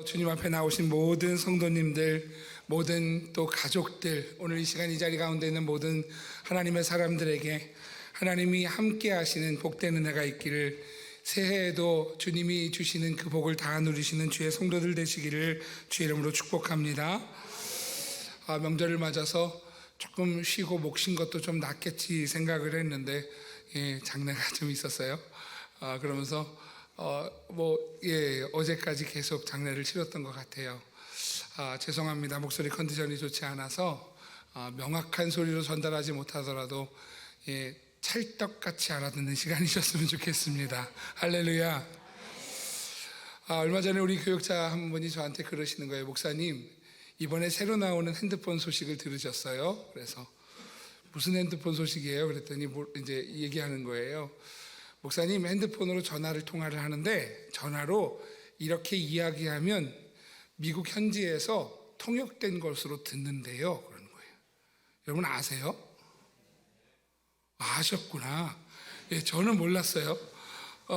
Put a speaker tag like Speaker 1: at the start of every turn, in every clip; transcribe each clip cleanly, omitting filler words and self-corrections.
Speaker 1: 주님 앞에 나오신 모든 성도님들, 모든 또 가족들, 오늘 이 시간 이 자리 가운데 있는 모든 하나님의 사람들에게 하나님이 함께 하시는 복된 은혜가 있기를, 새해에도 주님이 주시는 그 복을 다 누리시는 주의 성도들 되시기를 주의 이름으로 축복합니다. 명절을 맞아서 조금 쉬고 목 쉰 것도 좀 낫겠지 생각을 했는데, 장례가 좀 있었어요. 그러면서 어제까지 계속 장례를 치렀던 것 같아요. 죄송합니다. 목소리 컨디션이 좋지 않아서 명확한 소리로 전달하지 못하더라도 찰떡같이 알아듣는 시간이셨으면 좋겠습니다. 할렐루야. 얼마 전에 우리 교육자 한 분이 저한테 그러시는 거예요. 목사님, 이번에 새로 나오는 핸드폰 소식을 들으셨어요? 그래서 무슨 핸드폰 소식이에요? 그랬더니 이제 얘기하는 거예요. 목사님, 핸드폰으로 통화를 하는데 전화로 이렇게 이야기하면 미국 현지에서 통역된 것으로 듣는데요. 그러는 거예요. 여러분 아세요? 아셨구나. 저는 몰랐어요.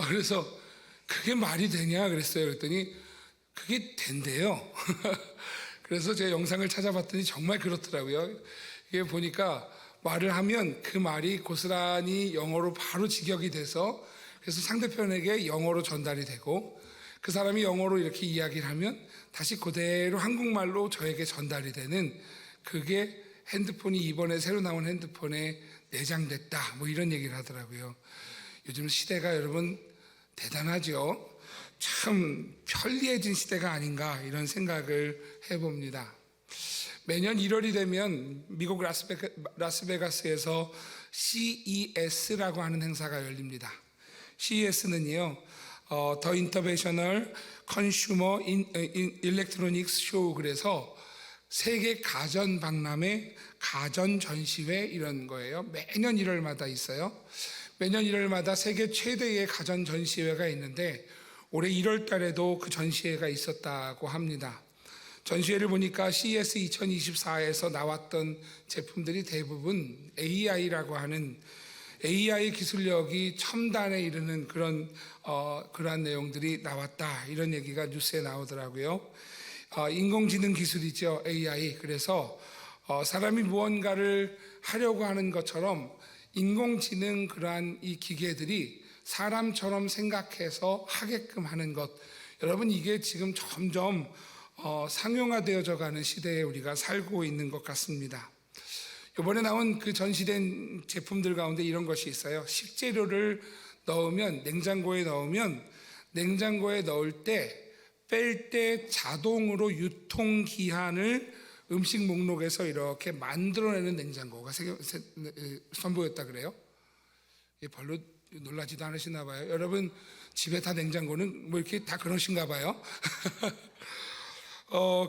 Speaker 1: 그래서 그게 말이 되냐 그랬어요. 그랬더니 그게 된대요. 그래서 제가 영상을 찾아봤더니 정말 그렇더라고요. 이게 보니까 말을 하면 그 말이 고스란히 영어로 바로 직역이 돼서, 그래서 상대편에게 영어로 전달이 되고, 그 사람이 영어로 이렇게 이야기를 하면 다시 그대로 한국말로 저에게 전달이 되는, 그게 핸드폰이 이번에 새로 나온 핸드폰에 내장됐다, 뭐 이런 얘기를 하더라고요. 요즘 시대가 여러분 대단하죠. 참 편리해진 시대가 아닌가 이런 생각을 해봅니다. 매년 1월이 되면 미국 라스베가스에서 CES라고 하는 행사가 열립니다. CES는요, 더 인터내셔널 컨슈머 일렉트로닉스 쇼, 그래서 세계 가전 박람회, 가전 전시회 이런 거예요. 매년 1월마다 있어요. 매년 1월마다 세계 최대의 가전 전시회가 있는데 올해 1월 달에도 그 전시회가 있었다고 합니다. 전시회를 보니까 CES 2024에서 나왔던 제품들이 대부분 AI라고 하는, AI 기술력이 첨단에 이르는 그러한 내용들이 나왔다, 이런 얘기가 뉴스에 나오더라고요. 인공지능 기술이죠, AI. 그래서 사람이 무언가를 하려고 하는 것처럼 인공지능, 그러한 이 기계들이 사람처럼 생각해서 하게끔 하는 것, 여러분 이게 지금 점점 상용화되어져 가는 시대에 우리가 살고 있는 것 같습니다. 이번에 나온 그 전시된 제품들 가운데 이런 것이 있어요. 식재료를 넣으면, 냉장고에 넣을 때, 뺄 때 자동으로 유통기한을 음식 목록에서 이렇게 만들어내는 냉장고가 선보였다 그래요. 별로 놀라지도 않으시나 봐요. 여러분 집에 다 냉장고는 뭐 이렇게 다 그러신가 봐요.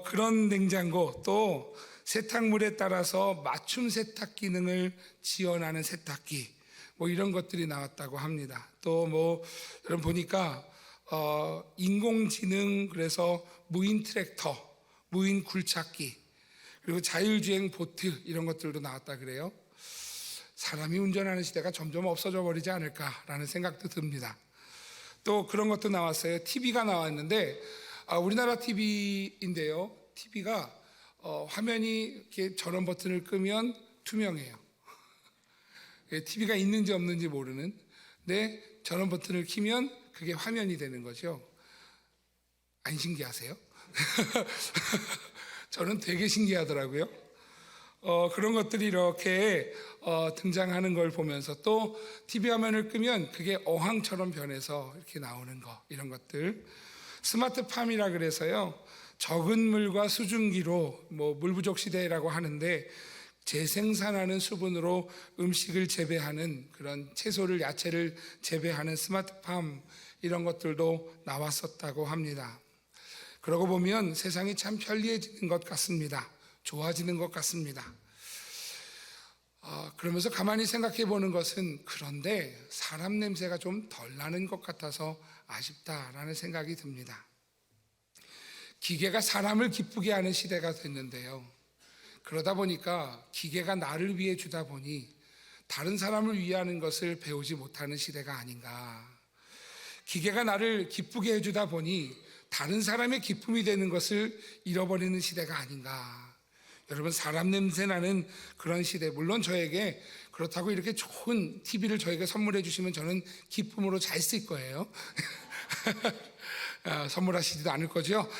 Speaker 1: 그런 냉장고, 또 세탁물에 따라서 맞춤 세탁 기능을 지원하는 세탁기, 뭐 이런 것들이 나왔다고 합니다. 또 여러분 보니까 인공지능, 그래서 무인 트랙터, 무인 굴착기, 그리고 자율주행 보트, 이런 것들도 나왔다 그래요. 사람이 운전하는 시대가 점점 없어져 버리지 않을까라는 생각도 듭니다. 또 그런 것도 나왔어요. TV가 나왔는데, 우리나라 TV인데요. TV가 화면이 이렇게 전원 버튼을 끄면 투명해요. TV가 있는지 없는지 모르는, 근데 전원 버튼을 키면 그게 화면이 되는 거죠. 안 신기하세요? 저는 되게 신기하더라고요. 그런 것들이 이렇게 등장하는 걸 보면서, 또 TV 화면을 끄면 그게 어항처럼 변해서 이렇게 나오는 거, 이런 것들. 스마트팜이라 그래서요, 적은 물과 수증기로, 물 부족 시대라고 하는데 재생산하는 수분으로 음식을 재배하는, 그런 채소를, 야채를 재배하는 스마트팜, 이런 것들도 나왔었다고 합니다. 그러고 보면 세상이 참 편리해지는 것 같습니다. 좋아지는 것 같습니다. 그러면서 가만히 생각해 보는 것은, 그런데 사람 냄새가 좀 덜 나는 것 같아서 아쉽다라는 생각이 듭니다. 기계가 사람을 기쁘게 하는 시대가 됐는데요. 그러다 보니까 기계가 나를 위해 주다 보니 다른 사람을 위하는 것을 배우지 못하는 시대가 아닌가. 기계가 나를 기쁘게 해주다 보니 다른 사람의 기쁨이 되는 것을 잃어버리는 시대가 아닌가. 여러분, 사람 냄새 나는 그런 시대, 물론 저에게 그렇다고 이렇게 좋은 TV를 저에게 선물해 주시면 저는 기쁨으로 잘 쓸 거예요. 선물하시지도 않을 거죠.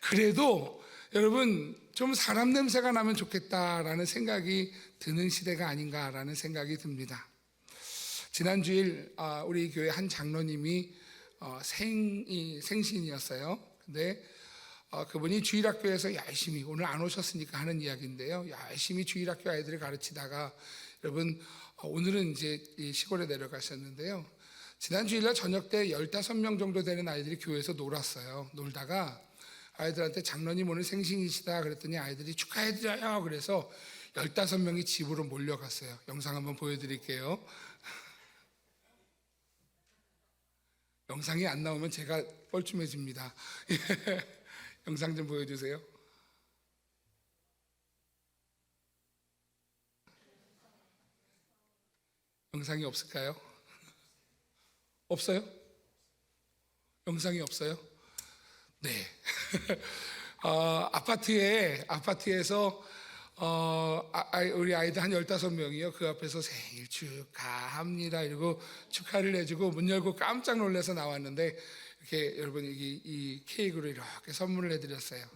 Speaker 1: 그래도 여러분, 좀 사람 냄새가 나면 좋겠다라는 생각이 드는 시대가 아닌가라는 생각이 듭니다. 지난 주일 우리 교회 한 장로님이 생신이었어요. 근데 그분이 주일학교에서 열심히, 오늘 안 오셨으니까 하는 이야기인데요, 열심히 주일학교 아이들을 가르치다가, 여러분, 오늘은 이제 시골에 내려가셨는데요, 지난 주일날 저녁 때 15명 정도 되는 아이들이 교회에서 놀았어요. 놀다가 아이들한테 장로님 오늘 생신이시다 그랬더니 아이들이 축하해드려요 그래서 15명이 집으로 몰려갔어요. 영상 한번 보여드릴게요. 영상이 안 나오면 제가 뻘쭘해집니다. 영상 좀 보여주세요. 영상이 없을까요? 없어요? 영상이 없어요? 네. 아파트에서 우리 아이들 한 15명이요. 그 앞에서 생일 축하합니다 이러고 축하를 해주고 문 열고 깜짝 놀라서 나왔는데, 이렇게 여러분 이 케이크로 이렇게 선물을 해드렸어요.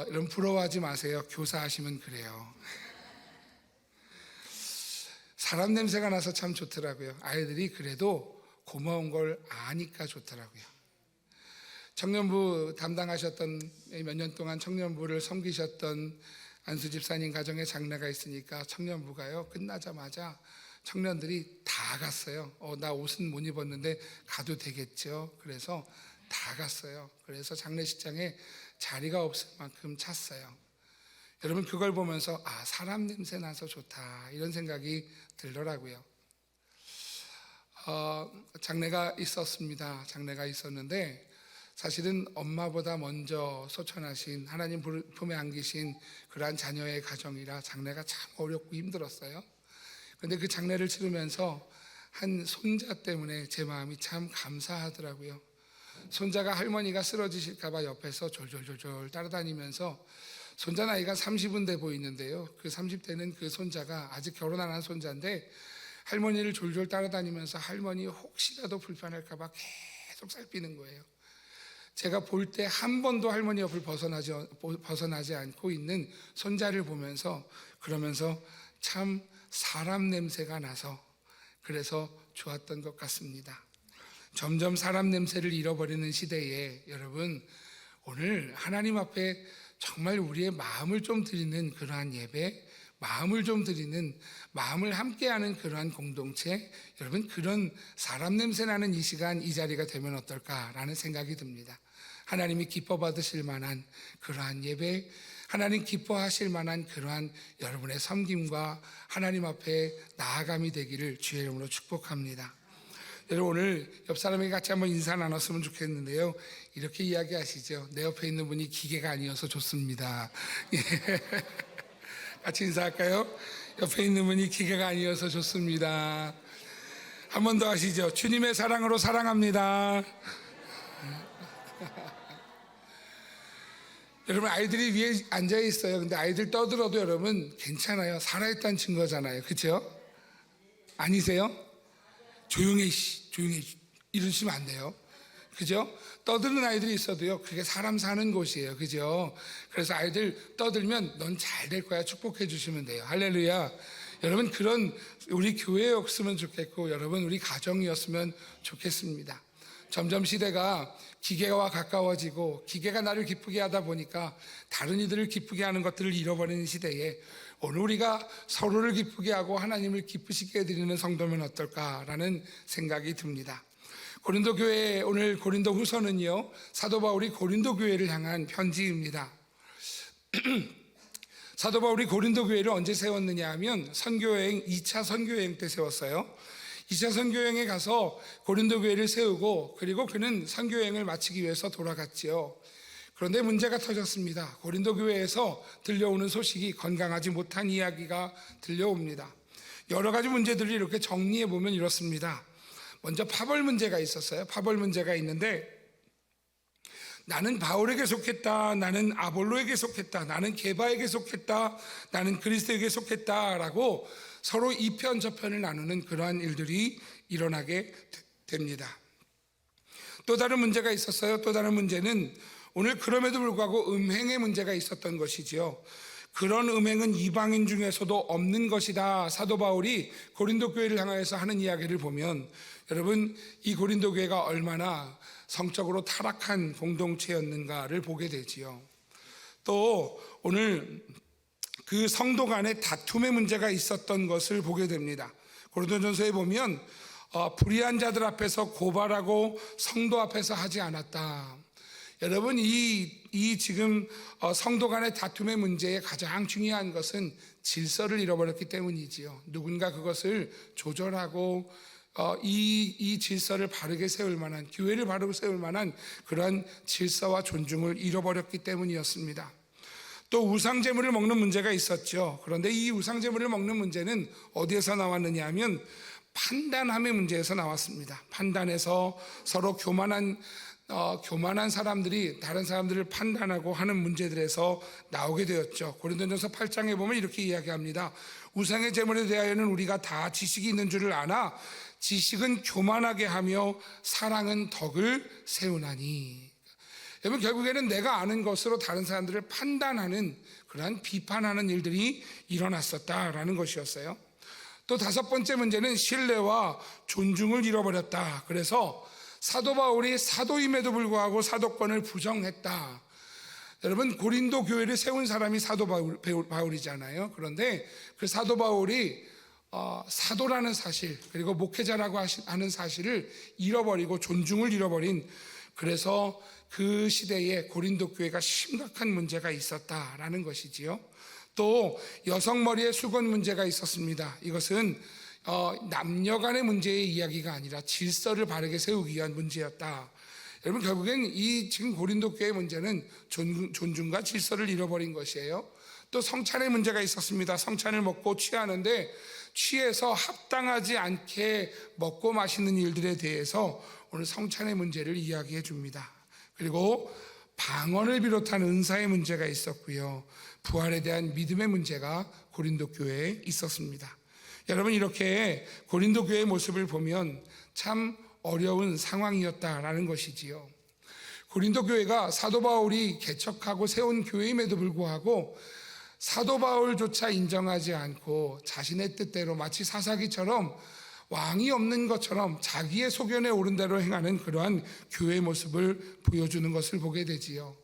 Speaker 1: 여러분 부러워하지 마세요. 교사하시면 그래요. 사람 냄새가 나서 참 좋더라고요. 아이들이 그래도 고마운 걸 아니까 좋더라고요. 청년부 담당하셨던, 몇 년 동안 청년부를 섬기셨던 안수 집사님 가정에 장례가 있으니까 청년부가요, 끝나자마자 청년들이 다 갔어요. 나 옷은 못 입었는데 가도 되겠죠. 그래서 다 갔어요. 그래서 장례식장에 자리가 없을 만큼 찼어요. 여러분, 그걸 보면서 사람 냄새 나서 좋다 이런 생각이 들더라고요. 장례가 있었습니다. 장례가 있었는데 사실은 엄마보다 먼저 소천하신, 하나님 품에 안기신 그러한 자녀의 가정이라 장례가 참 어렵고 힘들었어요. 그런데 그 장례를 치르면서 한 손자 때문에 제 마음이 참 감사하더라고요. 손자가 할머니가 쓰러지실까 봐 옆에서 졸졸졸졸 따라다니면서, 손자 나이가 30은 돼 보이는데요, 그 30대는 그 손자가 아직 결혼 안 한 손자인데 할머니를 졸졸 따라다니면서 할머니 혹시라도 불편할까 봐 계속 살피는 거예요. 제가 볼 때 한 번도 할머니 옆을 벗어나지 않고 있는 손자를 보면서, 그러면서 참 사람 냄새가 나서 그래서 좋았던 것 같습니다. 점점 사람 냄새를 잃어버리는 시대에 여러분, 오늘 하나님 앞에 정말 우리의 마음을 좀 드리는 그러한 예배, 마음을 좀 드리는, 마음을 함께하는 그러한 공동체, 여러분, 그런 사람 냄새 나는 이 시간, 이 자리가 되면 어떨까라는 생각이 듭니다. 하나님이 기뻐 받으실 만한 그러한 예배, 하나님 기뻐하실 만한 그러한 여러분의 섬김과 하나님 앞에 나아감이 되기를 주의 이름으로 축복합니다. 여러분, 오늘 옆 사람에게 같이 한번 인사 나눴으면 좋겠는데요, 이렇게 이야기하시죠. 내 옆에 있는 분이 기계가 아니어서 좋습니다. 같이 인사할까요? 옆에 있는 분이 기계가 아니어서 좋습니다. 한 번 더 하시죠. 주님의 사랑으로 사랑합니다. 여러분, 아이들이 위에 앉아 있어요. 근데 아이들 떠들어도 여러분 괜찮아요. 살아있다는 증거잖아요. 그렇죠? 아니세요? 조용히 이러시면 안 돼요. 그죠? 떠드는 아이들이 있어도요, 그게 사람 사는 곳이에요. 그죠? 그래서 아이들 떠들면 넌 잘 될 거야 축복해 주시면 돼요. 할렐루야. 여러분, 그런 우리 교회였으면 좋겠고, 여러분 우리 가정이었으면 좋겠습니다. 점점 시대가 기계와 가까워지고 기계가 나를 기쁘게 하다 보니까 다른 이들을 기쁘게 하는 것들을 잃어버리는 시대에 오늘 우리가 서로를 기쁘게 하고 하나님을 기쁘시게 해드리는 성도면 어떨까라는 생각이 듭니다. 고린도 교회, 오늘 고린도 후서는요, 사도 바울이 고린도 교회를 향한 편지입니다. 사도 바울이 고린도 교회를 언제 세웠느냐 하면 2차 선교여행 때 세웠어요. 2차 선교여행에 가서 고린도 교회를 세우고, 그리고 그는 선교여행을 마치기 위해서 돌아갔지요. 그런데 문제가 터졌습니다. 고린도 교회에서 들려오는 소식이 건강하지 못한 이야기가 들려옵니다. 여러 가지 문제들을 이렇게 정리해 보면 이렇습니다. 먼저 파벌 문제가 있었어요. 파벌 문제가 있는데, 나는 바울에게 속했다, 나는 아볼로에게 속했다, 나는 게바에게 속했다, 나는 그리스도에게 속했다라고 서로 이 편 저 편을 나누는 그러한 일들이 일어나게 됩니다. 또 다른 문제가 있었어요. 또 다른 문제는 오늘 그럼에도 불구하고 음행의 문제가 있었던 것이지요. 그런 음행은 이방인 중에서도 없는 것이다. 사도 바울이 고린도 교회를 향하여서 하는 이야기를 보면 여러분, 이 고린도 교회가 얼마나 성적으로 타락한 공동체였는가를 보게 되지요. 또 오늘 그 성도 간의 다툼의 문제가 있었던 것을 보게 됩니다. 고린도전서에 보면 불의한 자들 앞에서 고발하고 성도 앞에서 하지 않았다. 여러분, 이 지금 성도 간의 다툼의 문제의 가장 중요한 것은 질서를 잃어버렸기 때문이지요. 누군가 그것을 조절하고 이 질서를 바르게 세울 만한, 교회를 바르게 세울 만한 그러한 질서와 존중을 잃어버렸기 때문이었습니다. 또 우상제물을 먹는 문제가 있었죠. 그런데 이 우상제물을 먹는 문제는 어디에서 나왔느냐 하면 판단함의 문제에서 나왔습니다. 판단해서 서로 교만한 사람들이 다른 사람들을 판단하고 하는 문제들에서 나오게 되었죠. 고린도전서 8장에 보면 이렇게 이야기합니다. 우상의 제물에 대하여는 우리가 다 지식이 있는 줄을 아나 지식은 교만하게 하며 사랑은 덕을 세우나니. 여러분, 결국에는 내가 아는 것으로 다른 사람들을 판단하는 그러한 비판하는 일들이 일어났었다라는 것이었어요. 또 다섯 번째 문제는 신뢰와 존중을 잃어버렸다. 그래서 사도 바울이 사도임에도 불구하고 사도권을 부정했다. 여러분, 고린도 교회를 세운 사람이 사도 바울이잖아요. 그런데 그 사도 바울이 사도라는 사실, 그리고 목회자라고 하는 사실을 잃어버리고 존중을 잃어버린, 그래서 그 시대에 고린도 교회가 심각한 문제가 있었다라는 것이지요. 또 여성 머리에 수건 문제가 있었습니다. 이것은 남녀 간의 문제의 이야기가 아니라 질서를 바르게 세우기 위한 문제였다. 여러분, 결국엔 이 지금 고린도 교회의 문제는 존중과 질서를 잃어버린 것이에요. 또 성찬의 문제가 있었습니다. 성찬을 먹고 취하는데 취해서 합당하지 않게 먹고 마시는 일들에 대해서 오늘 성찬의 문제를 이야기해 줍니다. 그리고 방언을 비롯한 은사의 문제가 있었고요. 부활에 대한 믿음의 문제가 고린도 교회에 있었습니다. 여러분, 이렇게 고린도 교회의 모습을 보면 참 어려운 상황이었다라는 것이지요. 고린도 교회가 사도 바울이 개척하고 세운 교회임에도 불구하고 사도 바울조차 인정하지 않고 자신의 뜻대로 마치 사사기처럼 왕이 없는 것처럼 자기의 소견에 오른 대로 행하는 그러한 교회의 모습을 보여주는 것을 보게 되지요.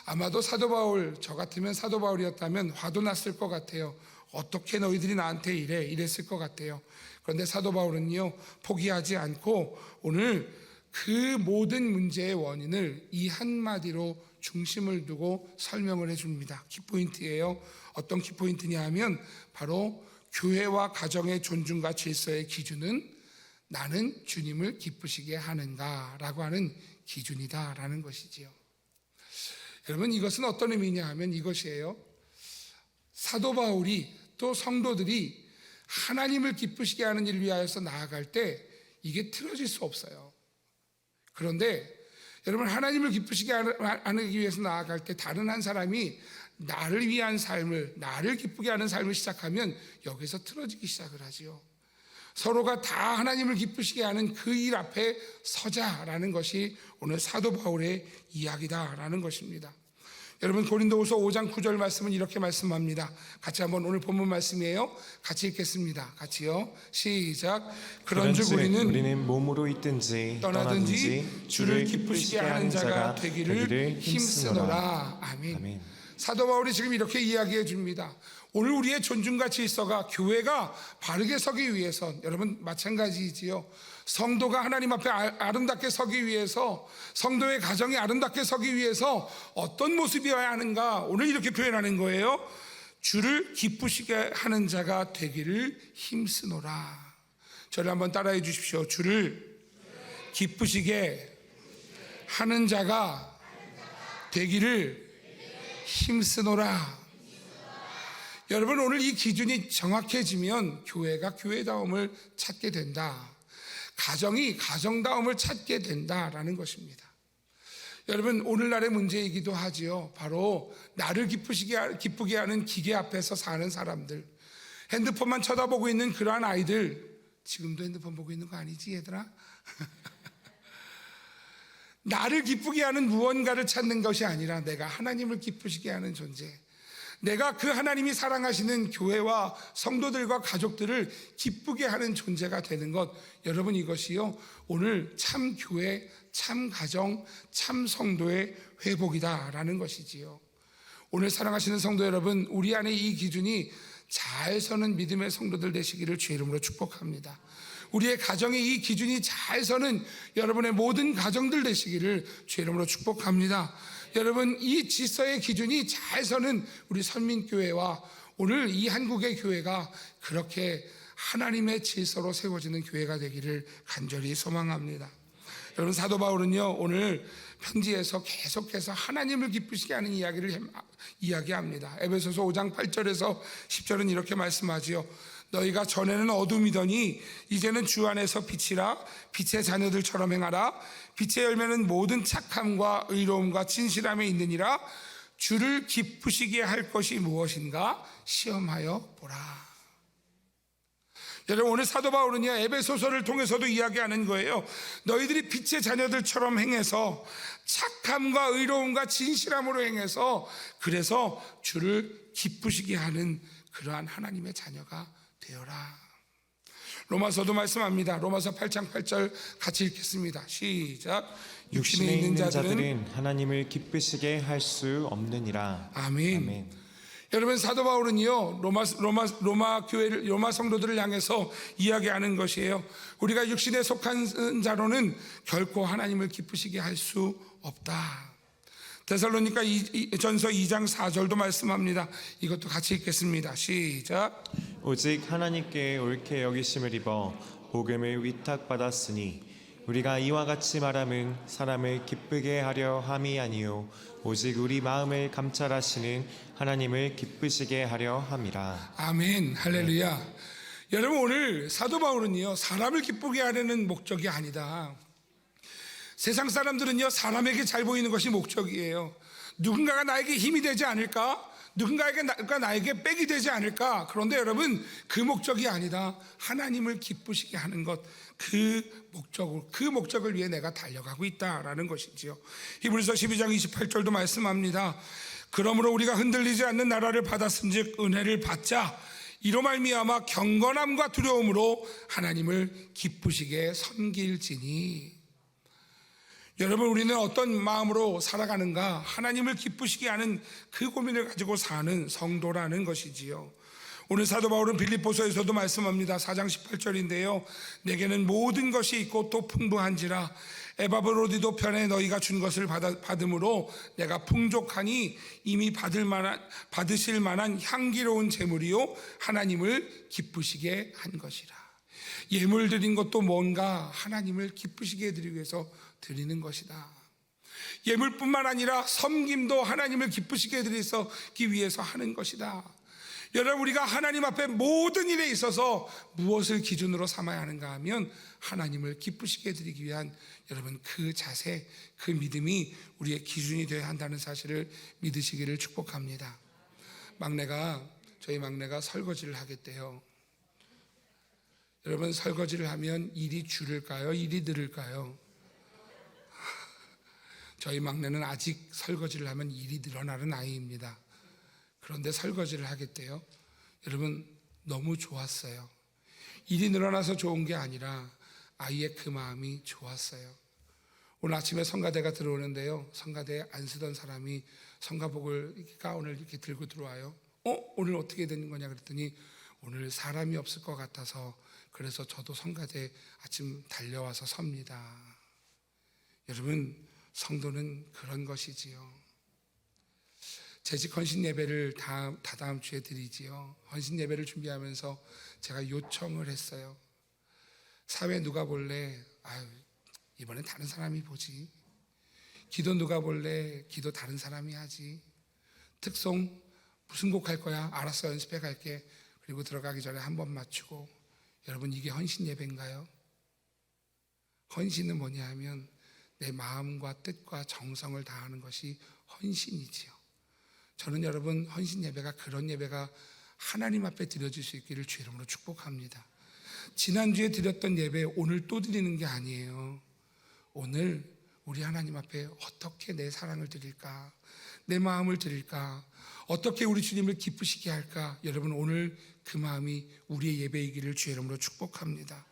Speaker 1: 아마도 사도 바울, 저 같으면 사도 바울이었다면 화도 났을 것 같아요. 어떻게 너희들이 나한테 이랬을 것 같아요. 그런데 사도 바울은요, 포기하지 않고 오늘 그 모든 문제의 원인을 이 한마디로 중심을 두고 설명을 해줍니다. 키포인트예요. 어떤 키포인트냐 하면 바로 교회와 가정의 존중과 질서의 기준은 나는 주님을 기쁘시게 하는가라고 하는 기준이다라는 것이지요. 여러분, 이것은 어떤 의미냐 하면 이것이에요. 사도 바울이 또 성도들이 하나님을 기쁘시게 하는 일을 위하여서 나아갈 때 이게 틀어질 수 없어요. 그런데 여러분, 하나님을 기쁘시게 하기 위해서 나아갈 때 다른 한 사람이 나를 위한 삶을, 나를 기쁘게 하는 삶을 시작하면 여기서 틀어지기 시작을 하지요. 서로가 다 하나님을 기쁘시게 하는 그 일 앞에 서자라는 것이 오늘 사도 바울의 이야기다라는 것입니다. 여러분, 고린도후서 5장 9절 말씀은 이렇게 말씀합니다. 같이 한번 오늘 본문 말씀이에요. 같이 읽겠습니다. 같이요. 시작. 그런즉 우리는
Speaker 2: 몸으로 있든지
Speaker 1: 떠나든지 주를 기쁘시게 하는 자가 되기를 힘쓰노라. 아멘. 사도 바울이 지금 이렇게 이야기해 줍니다. 오늘 우리의 존중과 질서가, 교회가 바르게 서기 위해서, 여러분 마찬가지이지요. 성도가 하나님 앞에 아름답게 서기 위해서, 성도의 가정이 아름답게 서기 위해서 어떤 모습이어야 하는가, 오늘 이렇게 표현하는 거예요. 주를 기쁘시게 하는 자가 되기를 힘쓰노라. 저를 한번 따라해 주십시오. 주를 기쁘시게 하는 자가 되기를 힘쓰노라. 여러분, 오늘 이 기준이 정확해지면 교회가 교회다움을 찾게 된다. 가정이 가정다움을 찾게 된다라는 것입니다. 여러분, 오늘날의 문제이기도 하지요. 바로 나를 기쁘게 하는 기계 앞에서 사는 사람들, 핸드폰만 쳐다보고 있는 그러한 아이들. 지금도 핸드폰 보고 있는 거 아니지, 얘들아? 나를 기쁘게 하는 무언가를 찾는 것이 아니라 내가 하나님을 기쁘시게 하는 존재, 내가 그 하나님이 사랑하시는 교회와 성도들과 가족들을 기쁘게 하는 존재가 되는 것, 여러분, 이것이요 오늘 참 교회, 참 가정, 참 성도의 회복이다라는 것이지요. 오늘 사랑하시는 성도 여러분, 우리 안에 이 기준이 잘 서는 믿음의 성도들 되시기를 주의 이름으로 축복합니다. 우리의 가정에 이 기준이 잘 서는 여러분의 모든 가정들 되시기를 주의 이름으로 축복합니다. 여러분, 이 질서의 기준이 잘 서는 우리 선민교회와 오늘 이 한국의 교회가 그렇게 하나님의 질서로 세워지는 교회가 되기를 간절히 소망합니다. 여러분, 사도 바울은요 오늘 편지에서 계속해서 하나님을 기쁘시게 하는 이야기를 이야기합니다. 에베소서 5장 8절에서 10절은 이렇게 말씀하지요. 너희가 전에는 어둠이더니 이제는 주 안에서 빛이라. 빛의 자녀들처럼 행하라. 빛의 열매는 모든 착함과 의로움과 진실함에 있느니라. 주를 기쁘시게 할 것이 무엇인가 시험하여 보라. 여러분, 오늘 사도 바울은요 에베소서를 통해서도 이야기하는 거예요. 너희들이 빛의 자녀들처럼 행해서 착함과 의로움과 진실함으로 행해서 그래서 주를 기쁘시게 하는 그러한 하나님의 자녀가 되어라. 로마서도 말씀합니다. 로마서 8장 8절 같이 읽겠습니다. 시작.
Speaker 2: 육신에 있는 자들은 하나님을 기쁘시게 할 수 없느니라.
Speaker 1: 아멘.
Speaker 2: 아멘.
Speaker 1: 여러분, 사도 바울은요 로마 교회를, 로마 성도들을 향해서 이야기하는 것이에요. 우리가 육신에 속한 자로는 결코 하나님을 기쁘시게 할 수 없다. 데살로니가 전서 2장 4절도 말씀합니다. 이것도 같이 읽겠습니다. 시작.
Speaker 2: 오직 하나님께 옳게 여기심을 입어 복음을 위탁받았으니 우리가 이와 같이 말함은 사람을 기쁘게 하려 함이 아니요 오직 우리 마음을 감찰하시는 하나님을 기쁘시게 하려 함이라.
Speaker 1: 아멘. 할렐루야. 여러분, 오늘 사도 바울은요 사람을 기쁘게 하려는 목적이 아니다. 세상 사람들은요 사람에게 잘 보이는 것이 목적이에요. 누군가가 나에게 힘이 되지 않을까? 누군가가 나에게 빽이 되지 않을까? 그런데 여러분, 그 목적이 아니다. 하나님을 기쁘시게 하는 것, 그 목적을 위해 내가 달려가고 있다라는 것이지요. 히브리서 12장 28절도 말씀합니다. 그러므로 우리가 흔들리지 않는 나라를 받았은즉 은혜를 받자. 이로 말미암아 경건함과 두려움으로 하나님을 기쁘시게 섬길지니. 여러분, 우리는 어떤 마음으로 살아가는가? 하나님을 기쁘시게 하는 그 고민을 가지고 사는 성도라는 것이지요. 오늘 사도 바울은 빌립보서에서도 말씀합니다. 4장 18절인데요 내게는 모든 것이 있고 또 풍부한지라 에바브로디도 편에 너희가 준 것을 받음으로 내가 풍족하니 이미 받으실 만한 향기로운 제물이요 하나님을 기쁘시게 한 것이라. 예물 드린 것도 뭔가 하나님을 기쁘시게 해드리기 위해서 드리는 것이다. 예물뿐만 아니라 섬김도 하나님을 기쁘시게 해드리기 위해서 하는 것이다. 여러분, 우리가 하나님 앞에 모든 일에 있어서 무엇을 기준으로 삼아야 하는가 하면 하나님을 기쁘시게 해드리기 위한 여러분 그 자세, 그 믿음이 우리의 기준이 되어야 한다는 사실을 믿으시기를 축복합니다. 저희 막내가 설거지를 하겠대요. 여러분, 설거지를 하면 일이 줄을까요? 일이 늘을까요? 저희 막내는 아직 설거지를 하면 일이 늘어나는 아이입니다. 그런데 설거지를 하겠대요. 여러분, 너무 좋았어요. 일이 늘어나서 좋은 게 아니라 아이의 그 마음이 좋았어요. 오늘 아침에 성가대가 들어오는데요, 성가대에 안 쓰던 사람이 성가복을 가운을 이렇게 들고 들어와요. 오늘 어떻게 되는 거냐 그랬더니 오늘 사람이 없을 것 같아서 그래서 저도 성가대 아침 달려와서 섭니다. 여러분, 성도는 그런 것이지요. 재직 헌신 예배를 다다음 주에 드리지요. 헌신 예배를 준비하면서 제가 요청을 했어요. 사회 누가 볼래? 이번엔 다른 사람이 보지. 기도 누가 볼래? 기도 다른 사람이 하지. 특송 무슨 곡 할 거야? 알았어, 연습해 갈게. 그리고 들어가기 전에 한 번 맞추고. 여러분, 이게 헌신 예배인가요? 헌신은 뭐냐 하면 내 마음과 뜻과 정성을 다하는 것이 헌신이지요. 저는 여러분 헌신 예배가 그런 예배가 하나님 앞에 드려질 수 있기를 주의 이름으로 축복합니다. 지난주에 드렸던 예배 오늘 또 드리는 게 아니에요. 오늘 우리 하나님 앞에 어떻게 내 사랑을 드릴까, 내 마음을 드릴까, 어떻게 우리 주님을 기쁘시게 할까. 여러분 오늘 그 마음이 우리의 예배이기를 주의 이름으로 축복합니다.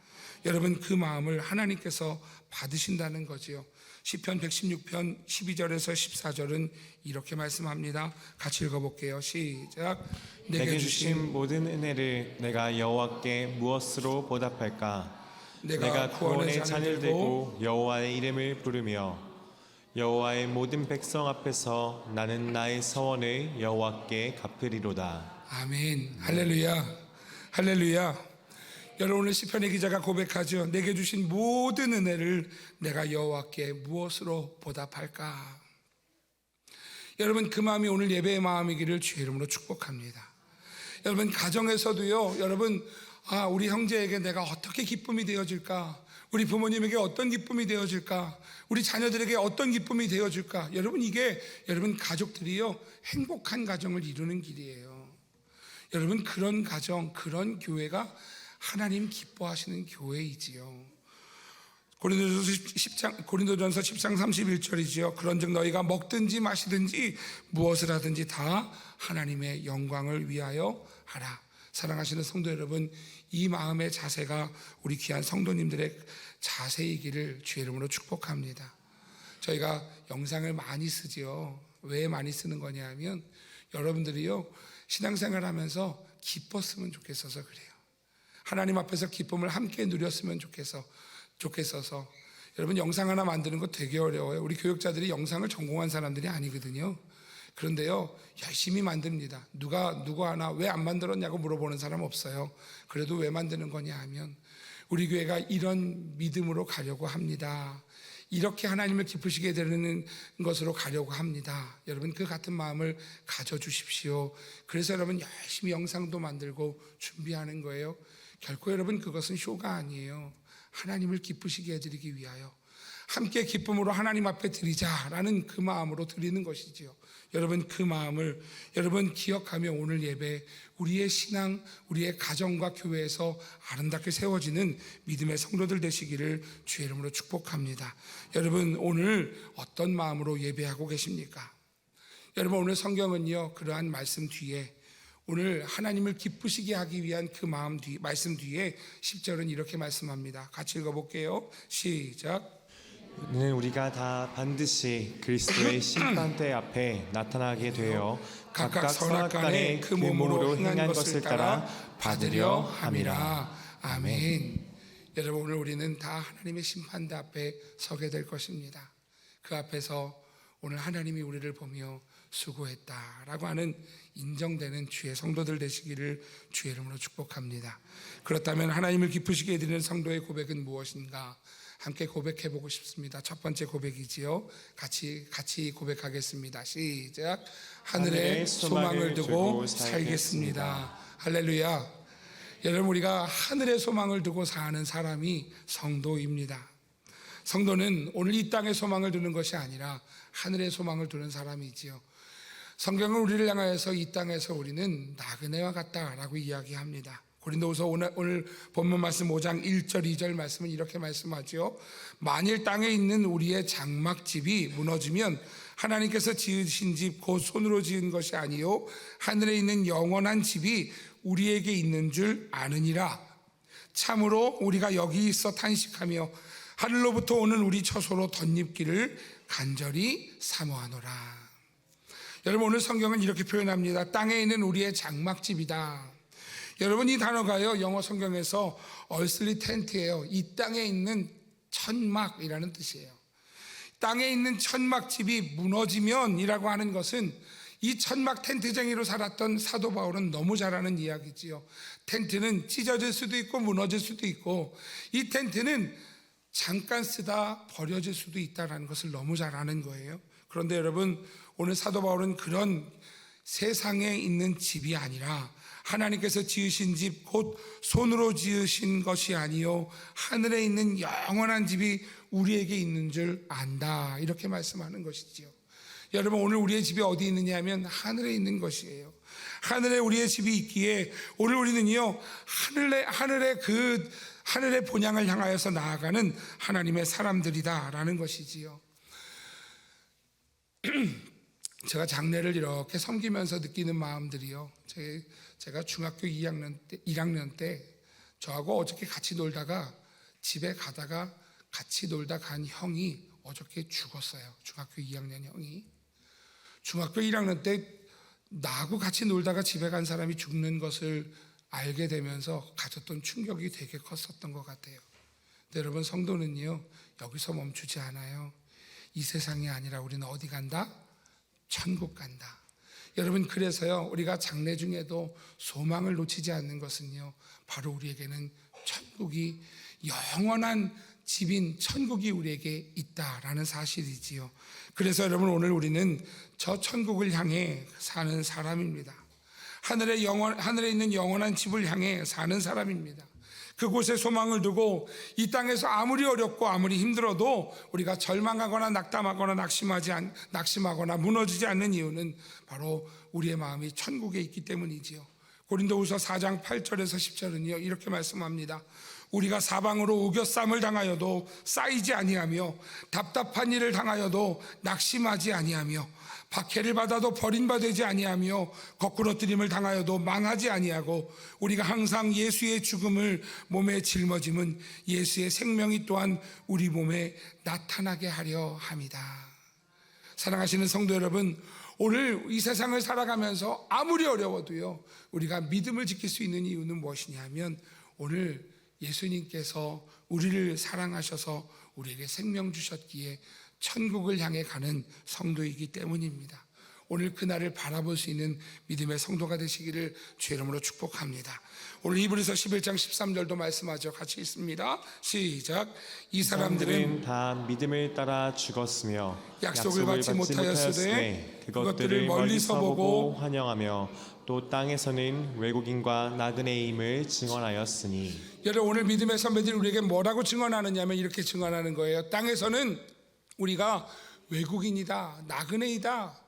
Speaker 1: 여러분 그 마음을 하나님께서 받으신다는 거지요. 시편 116편 12절에서 14절은 이렇게 말씀합니다. 같이 읽어볼게요. 시작.
Speaker 2: 내게 주신 모든 은혜를 내가 여호와께 무엇으로 보답할까? 내가 구원의 잔을 들고 여호와의 이름을 부르며 여호와의 모든 백성 앞에서 나는 나의 서원을 여호와께 갚으리로다.
Speaker 1: 아멘. 할렐루야. 할렐루야. 여러분 오늘 시편의 기자가 고백하죠. 내게 주신 모든 은혜를 내가 여호와께 무엇으로 보답할까? 여러분 그 마음이 오늘 예배의 마음이기를 주의 이름으로 축복합니다. 여러분 가정에서도요. 여러분 우리 형제에게 내가 어떻게 기쁨이 되어줄까? 우리 부모님에게 어떤 기쁨이 되어줄까? 우리 자녀들에게 어떤 기쁨이 되어줄까? 여러분 이게 여러분 가족들이요 행복한 가정을 이루는 길이에요. 여러분 그런 가정, 그런 교회가 하나님 기뻐하시는 교회이지요. 고린도전서 10장 31절이지요. 그런즉 너희가 먹든지 마시든지 무엇을 하든지 다 하나님의 영광을 위하여 하라. 사랑하시는 성도 여러분, 이 마음의 자세가 우리 귀한 성도님들의 자세이기를 주의 이름으로 축복합니다. 저희가 영상을 많이 쓰지요. 왜 많이 쓰는 거냐 하면 여러분들이요 신앙생활 하면서 기뻤으면 좋겠어서 그래요. 하나님 앞에서 기쁨을 함께 누렸으면 좋겠어서 여러분 영상 하나 만드는 거 되게 어려워요. 우리 교육자들이 영상을 전공한 사람들이 아니거든요. 그런데요 열심히 만듭니다. 누구 하나 왜 안 만들었냐고 물어보는 사람 없어요. 그래도 왜 만드는 거냐 하면 우리 교회가 이런 믿음으로 가려고 합니다. 이렇게 하나님을 기쁘시게 되는 것으로 가려고 합니다. 여러분 그 같은 마음을 가져주십시오. 그래서 여러분 열심히 영상도 만들고 준비하는 거예요. 결코 여러분 그것은 쇼가 아니에요. 하나님을 기쁘시게 해드리기 위하여 함께 기쁨으로 하나님 앞에 드리자라는 그 마음으로 드리는 것이지요. 여러분 그 마음을 여러분 기억하며 오늘 예배 우리의 신앙, 우리의 가정과 교회에서 아름답게 세워지는 믿음의 성도들 되시기를 주의 이름으로 축복합니다. 여러분 오늘 어떤 마음으로 예배하고 계십니까? 여러분 오늘 성경은요 그러한 말씀 뒤에 오늘 하나님을 기쁘시게 하기 위한 그 마음 말씀 뒤에 10절은 이렇게 말씀합니다. 같이 읽어볼게요. 시작.
Speaker 2: 는 우리가 다 반드시 그리스도의 심판대 앞에 나타나게 되어 각각 선악간에 그 몸으로 행한 것을 따라 받으려 함이라.
Speaker 1: 아멘. 여러분 오늘 우리는 다 하나님의 심판대 앞에 서게 될 것입니다. 그 앞에서 오늘 하나님이 우리를 보며 수고했다라고 하는 인정되는 주의 성도들 되시기를 주의 이름으로 축복합니다. 그렇다면 하나님을 기쁘시게 해드리는 성도의 고백은 무엇인가? 함께 고백해 보고 싶습니다. 첫 번째 고백이지요. 같이 고백하겠습니다. 시작. 하늘에 소망을 두고 살겠습니다. 할렐루야. 여러분 우리가 하늘에 소망을 두고 사는 사람이 성도입니다. 성도는 오늘 이 땅에 소망을 두는 것이 아니라 하늘에 소망을 두는 사람이지요. 성경은 우리를 향하여서 이 땅에서 우리는 나그네와 같다라고 이야기합니다. 고린도후서 오늘 본문 말씀 5장 1절 2절 말씀은 이렇게 말씀하죠. 만일 땅에 있는 우리의 장막집이 무너지면 하나님께서 지으신 집 곧 손으로 지은 것이 아니요 하늘에 있는 영원한 집이 우리에게 있는 줄 아느니라. 참으로 우리가 여기 있어 탄식하며 하늘로부터 오는 우리 처소로 덧입기를 간절히 사모하노라. 여러분 오늘 성경은 이렇게 표현합니다. 땅에 있는 우리의 장막집이다. 여러분 이 단어가요 영어 성경에서 earthly tent예요. 이 땅에 있는 천막이라는 뜻이에요. 땅에 있는 천막집이 무너지면 이라고 하는 것은 이 천막 텐트쟁이로 살았던 사도 바울은 너무 잘 아는 이야기지요. 텐트는 찢어질 수도 있고 무너질 수도 있고 이 텐트는 잠깐 쓰다 버려질 수도 있다는 것을 너무 잘 아는 거예요. 그런데 여러분 오늘 사도 바울은 그런 세상에 있는 집이 아니라 하나님께서 지으신 집 곧 손으로 지으신 것이 아니요 하늘에 있는 영원한 집이 우리에게 있는 줄 안다. 이렇게 말씀하는 것이지요. 여러분, 오늘 우리의 집이 어디 있느냐 하면 하늘에 있는 것이에요. 하늘에 우리의 집이 있기에 오늘 우리는요, 하늘의 본향을 향하여서 나아가는 하나님의 사람들이다라는 것이지요. 제가 장례를 이렇게 섬기면서 느끼는 마음들이요, 제가 중학교 1학년 때 저하고 어저께 같이 놀다가 집에 가다가 같이 놀다 간 형이 어저께 죽었어요. 중학교 2학년 형이. 중학교 1학년 때 나하고 같이 놀다가 집에 간 사람이 죽는 것을 알게 되면서 가졌던 충격이 되게 컸었던 것 같아요. 근데 여러분, 성도는요, 여기서 멈추지 않아요. 이 세상이 아니라 우리는 어디 간다? 천국 간다. 여러분, 그래서요, 우리가 장래 중에도 소망을 놓치지 않는 것은요, 바로 우리에게는 천국이, 영원한 집인 천국이 우리에게 있다라는 사실이지요. 그래서 여러분, 오늘 우리는 저 천국을 향해 사는 사람입니다. 하늘에 있는 영원한 집을 향해 사는 사람입니다. 그곳에 소망을 두고 이 땅에서 아무리 어렵고 아무리 힘들어도 우리가 절망하거나 낙담하거나 낙심하거나 무너지지 않는 이유는 바로 우리의 마음이 천국에 있기 때문이지요. 고린도후서 4장 8절에서 10절은요, 이렇게 말씀합니다. 우리가 사방으로 우겨쌈을 당하여도 쌓이지 아니하며 답답한 일을 당하여도 낙심하지 아니하며 박해를 받아도 버림받지 아니하며 거꾸러뜨림을 당하여도 망하지 아니하고 우리가 항상 예수의 죽음을 몸에 짊어짐은 예수의 생명이 또한 우리 몸에 나타나게 하려 함이다. 사랑하시는 성도 여러분, 오늘 이 세상을 살아가면서 아무리 어려워도요, 우리가 믿음을 지킬 수 있는 이유는 무엇이냐 하면 오늘 예수님께서 우리를 사랑하셔서 우리에게 생명 주셨기에 천국을 향해 가는 성도이기 때문입니다. 오늘 그날을 바라볼 수 있는 믿음의 성도가 되시기를 주의 이름으로 축복합니다. 오늘 히브리서 11장 13절도 말씀하죠. 같이 읽습니다. 시작. 이 사람들은
Speaker 2: 다 믿음을 따라 죽었으며
Speaker 1: 약속을 받지 못하였으되 그것들을 멀리서 보고
Speaker 2: 환영하며 또 땅에서는 외국인과 나그네임을 증언하였으니.
Speaker 1: 여러분, 오늘 믿음의 선배들이 우리에게 뭐라고 증언하느냐면 이렇게 증언하는 거예요. 땅에서는 우리가 외국인이다, 나그네이다.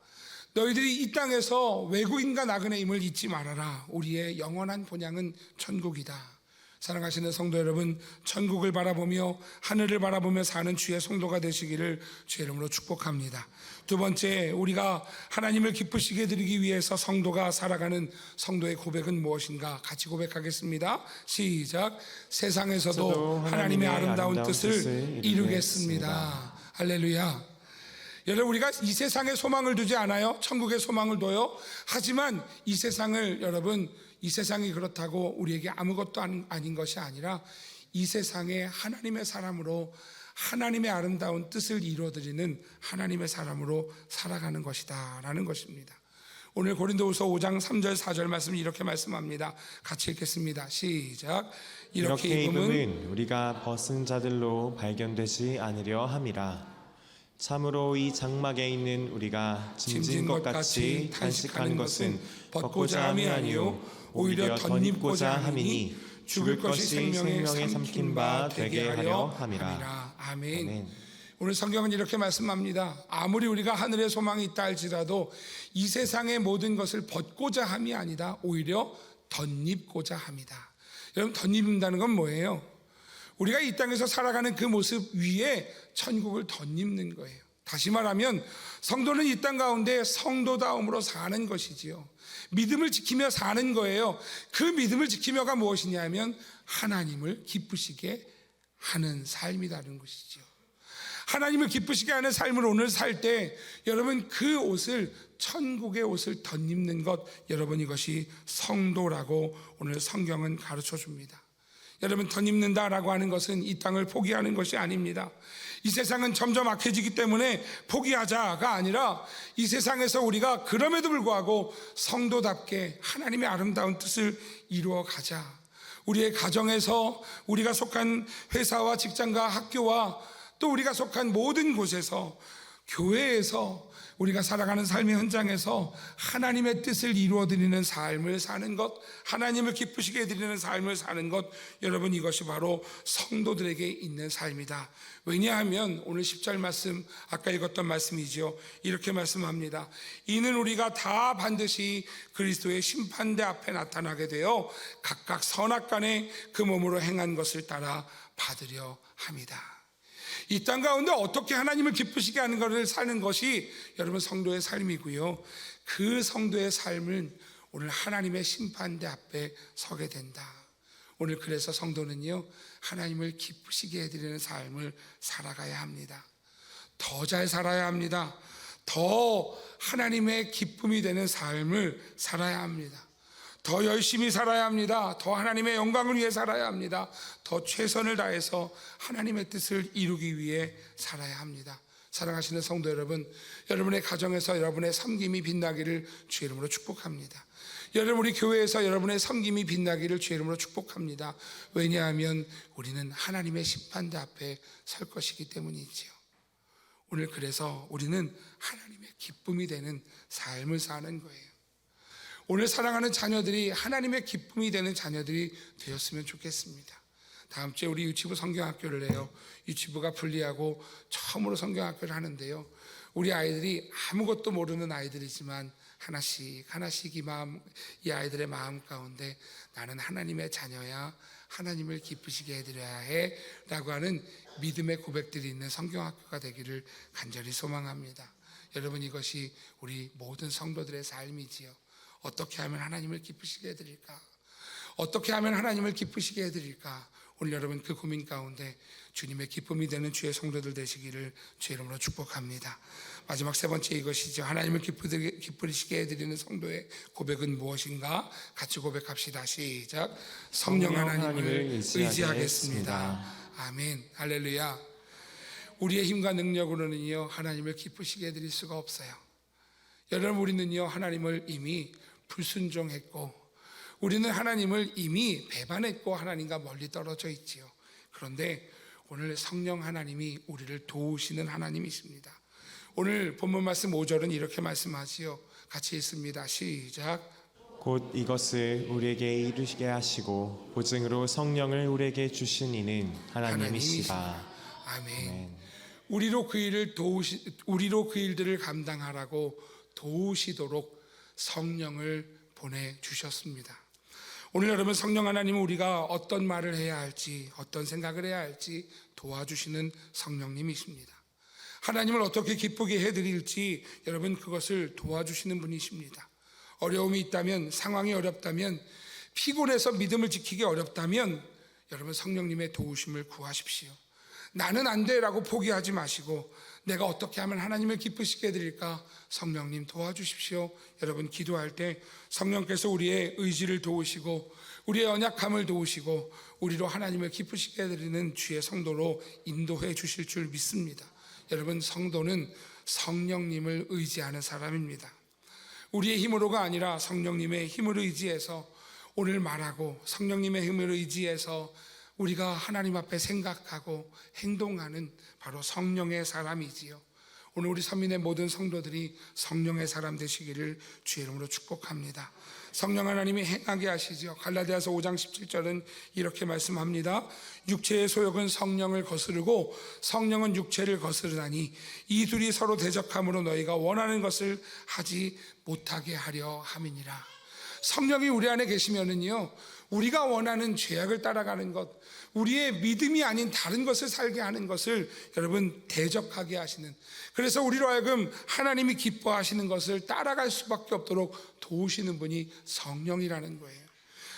Speaker 1: 너희들이 이 땅에서 외국인과 나그네임을 잊지 말아라. 우리의 영원한 본향은 천국이다. 사랑하시는 성도 여러분, 천국을 바라보며 하늘을 바라보며 사는 주의 성도가 되시기를 주의 이름으로 축복합니다. 두 번째, 우리가 하나님을 기쁘시게 해드리기 위해서 성도가 살아가는 성도의 고백은 무엇인가? 같이 고백하겠습니다. 시작. 세상에서도 하나님의 아름다운 뜻을 이루겠습니다. 할렐루야. 여러분, 우리가 이 세상에 소망을 두지 않아요. 천국에 소망을 둬요. 하지만 이 세상을, 여러분, 이 세상이 그렇다고 우리에게 아무것도 아닌 것이 아니라 이 세상에 하나님의 사람으로 하나님의 아름다운 뜻을 이루어드리는 하나님의 사람으로 살아가는 것이다 라는 것입니다. 오늘 고린도후서 5장 3절 4절 말씀을 이렇게 말씀합니다. 같이 읽겠습니다. 시작. 이렇게 입음은
Speaker 2: 우리가 벗은 자들로 발견되지 않으려 함이라. 참으로 이 장막에 있는 우리가 짐진 것 같이 단식하는 것은 벗고자 함이 아니요 오히려 덧입고자 함이니 죽을 것이 생명에 삼킨 바 되게 하려 함이라.
Speaker 1: 아멘. 오늘 성경은 이렇게 말씀합니다. 아무리 우리가 하늘에 소망이 있다 할지라도 이 세상의 모든 것을 벗고자 함이 아니다 오히려 덧입고자 합니다. 여러분, 덧입는다는 건 뭐예요? 우리가 이 땅에서 살아가는 그 모습 위에 천국을 덧입는 거예요. 다시 말하면 성도는 이 땅 가운데 성도다움으로 사는 것이지요. 믿음을 지키며 사는 거예요. 그 믿음을 지키며가 무엇이냐면 하나님을 기쁘시게 하는 삶이라는 것이죠. 하나님을 기쁘시게 하는 삶을 오늘 살 때 여러분, 그 옷을, 천국의 옷을 덧입는 것, 여러분, 이것이 성도라고 오늘 성경은 가르쳐 줍니다. 여러분, 덧입는다라고 하는 것은 이 땅을 포기하는 것이 아닙니다. 이 세상은 점점 악해지기 때문에 포기하자가 아니라 이 세상에서 우리가 그럼에도 불구하고 성도답게 하나님의 아름다운 뜻을 이루어 가자. 우리의 가정에서, 우리가 속한 회사와 직장과 학교와 또 우리가 속한 모든 곳에서 교회에서 우리가 살아가는 삶의 현장에서 하나님의 뜻을 이루어드리는 삶을 사는 것, 하나님을 기쁘시게 해드리는 삶을 사는 것, 여러분 이것이 바로 성도들에게 있는 삶이다. 왜냐하면 오늘 10절 말씀, 아까 읽었던 말씀이지요. 이렇게 말씀합니다. 이는 우리가 다 반드시 그리스도의 심판대 앞에 나타나게 되어 각각 선악간에 그 몸으로 행한 것을 따라 받으려 합니다. 이 땅 가운데 어떻게 하나님을 기쁘시게 하는 것을 사는 것이 여러분 성도의 삶이고요. 그 성도의 삶은 오늘 하나님의 심판대 앞에 서게 된다. 오늘 그래서 성도는요, 하나님을 기쁘시게 해드리는 삶을 살아가야 합니다. 더 잘 살아야 합니다. 더 하나님의 기쁨이 되는 삶을 살아야 합니다. 더 열심히 살아야 합니다. 더 하나님의 영광을 위해 살아야 합니다. 더 최선을 다해서 하나님의 뜻을 이루기 위해 살아야 합니다. 사랑하시는 성도 여러분, 여러분의 가정에서 여러분의 섬김이 빛나기를 주의 이름으로 축복합니다. 여러분, 우리 교회에서 여러분의 섬김이 빛나기를 주의 이름으로 축복합니다. 왜냐하면 우리는 하나님의 심판대 앞에 설 것이기 때문이지요. 오늘 그래서 우리는 하나님의 기쁨이 되는 삶을 사는 거예요. 오늘 사랑하는 자녀들이 하나님의 기쁨이 되는 자녀들이 되었으면 좋겠습니다. 다음 주에 우리 유치부 성경학교를 해요. 유치부가 분리하고 처음으로 성경학교를 하는데요. 우리 아이들이 아무것도 모르는 아이들이지만 하나씩 이 아이들의 마음 가운데 나는 하나님의 자녀야, 하나님을 기쁘시게 해드려야 해 라고 하는 믿음의 고백들이 있는 성경학교가 되기를 간절히 소망합니다. 여러분, 이것이 우리 모든 성도들의 삶이지요. 어떻게 하면 하나님을 기쁘시게 해드릴까? 어떻게 하면 하나님을 기쁘시게 해드릴까? 오늘 여러분 그 고민 가운데 주님의 기쁨이 되는 주의 성도들 되시기를 주의 이름으로 축복합니다. 마지막 세 번째 이것이죠. 하나님을 기쁘시게 해드리는 성도의 고백은 무엇인가? 같이 고백합시다. 시작. 성령 하나님을 의지하겠습니다. 아멘. 할렐루야. 우리의 힘과 능력으로는요, 하나님을 기쁘시게 해드릴 수가 없어요. 여러분, 우리는요, 하나님을 이미 불순종했고, 우리는 하나님을 이미 배반했고, 하나님과 멀리 떨어져 있지요. 그런데 오늘 성령 하나님이 우리를 도우시는 하나님이십니다. 오늘 본문 말씀 5절은 이렇게 말씀하지요. 같이 읽습니다. 시작.
Speaker 2: 곧 이것을 우리에게 이루게 하시고 보증으로 성령을 우리에게 주신 이는 하나님이시다.
Speaker 1: 아멘. 우리로 그 일들을 감당하라고 도우시도록 성령을 보내주셨습니다. 오늘 여러분, 성령 하나님은 우리가 어떤 말을 해야 할지, 어떤 생각을 해야 할지 도와주시는 성령님이십니다. 하나님을 어떻게 기쁘게 해드릴지 여러분, 그것을 도와주시는 분이십니다. 어려움이 있다면, 상황이 어렵다면, 피곤해서 믿음을 지키기 어렵다면 여러분, 성령님의 도우심을 구하십시오. 나는 안 돼라고 포기하지 마시고, 내가 어떻게 하면 하나님을 기쁘시게 해드릴까? 성령님 도와주십시오. 여러분, 기도할 때 성령께서 우리의 의지를 도우시고 우리의 연약함을 도우시고 우리로 하나님을 기쁘시게 해드리는 주의 성도로 인도해 주실 줄 믿습니다. 여러분, 성도는 성령님을 의지하는 사람입니다. 우리의 힘으로가 아니라 성령님의 힘을 의지해서 오늘 말하고 성령님의 힘을 의지해서 우리가 하나님 앞에 생각하고 행동하는 바로 성령의 사람이지요. 오늘 우리 선민의 모든 성도들이 성령의 사람 되시기를 주의 이름으로 축복합니다. 성령 하나님이 행하게 하시죠. 갈라디아서 5장 17절은 이렇게 말씀합니다. 육체의 소욕은 성령을 거스르고 성령은 육체를 거스르나니 이 둘이 서로 대적함으로 너희가 원하는 것을 하지 못하게 하려 함이니라. 성령이 우리 안에 계시면은요, 우리가 원하는 죄악을 따라가는 것, 우리의 믿음이 아닌 다른 것을 살게 하는 것을 여러분 대적하게 하시는, 그래서 우리로 하여금 하나님이 기뻐하시는 것을 따라갈 수밖에 없도록 도우시는 분이 성령이라는 거예요.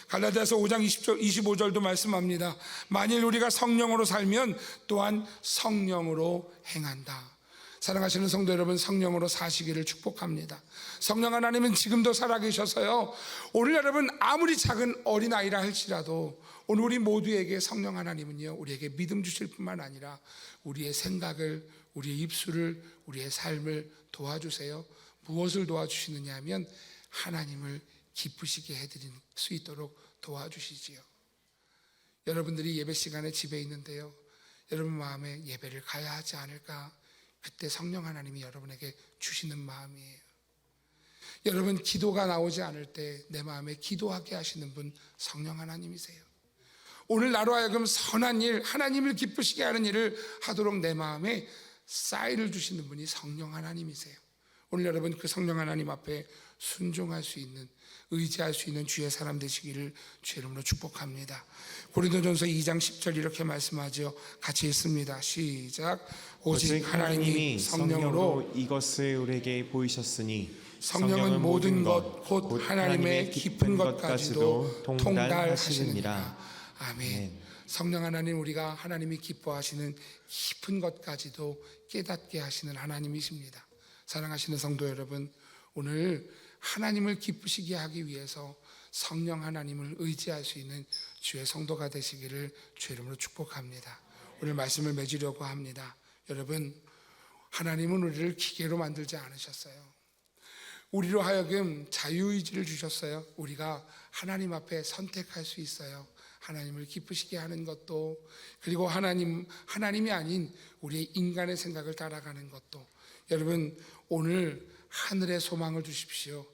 Speaker 1: 갈라디아서 5장 25절도 말씀합니다. 만일 우리가 성령으로 살면 또한 성령으로 행한다. 사랑하시는 성도 여러분, 성령으로 사시기를 축복합니다. 성령 하나님은 지금도 살아계셔서요, 오늘 여러분 아무리 작은 어린아이라 할지라도 오늘 우리 모두에게 성령 하나님은요, 우리에게 믿음 주실 뿐만 아니라 우리의 생각을, 우리의 입술을, 우리의 삶을 도와주세요. 무엇을 도와주시느냐 하면 하나님을 기쁘시게 해드릴 수 있도록 도와주시지요. 여러분들이 예배 시간에 집에 있는데요, 여러분 마음에 예배를 가야 하지 않을까, 그때 성령 하나님이 여러분에게 주시는 마음이에요. 여러분 기도가 나오지 않을 때 내 마음에 기도하게 하시는 분 성령 하나님이세요. 오늘 나로 하여금 선한 일, 하나님을 기쁘시게 하는 일을 하도록 내 마음에 쌀을 주시는 분이 성령 하나님이세요. 오늘 여러분 그 성령 하나님 앞에 순종할 수 있는, 의지할 수 있는 주의 사람 되시기를 주의 이름으로 축복합니다. 고린도전서 2장 10절 이렇게 말씀하죠. 같이 읽습니다. 시작. 오직 하나님이 성령으로
Speaker 2: 이것을 우리에게 보이셨으니
Speaker 1: 성령은 모든 것 곧 하나님의 깊은 것까지도 통달하시느니라. 아멘. 성령 하나님, 우리가 하나님이 기뻐하시는 깊은 것까지도 깨닫게 하시는 하나님이십니다. 사랑하시는 성도 여러분, 오늘 하나님을 기쁘시게 하기 위해서 성령 하나님을 의지할 수 있는 주의 성도가 되시기를 주의 이름으로 축복합니다. 오늘 말씀을 맺으려고 합니다. 여러분, 하나님은 우리를 기계로 만들지 않으셨어요. 우리로 하여금 자유의지를 주셨어요. 우리가 하나님 앞에 선택할 수 있어요. 하나님을 기쁘시게 하는 것도, 그리고 하나님이 아닌 우리의 인간의 생각을 따라가는 것도. 여러분, 오늘 하늘의 소망을 두십시오.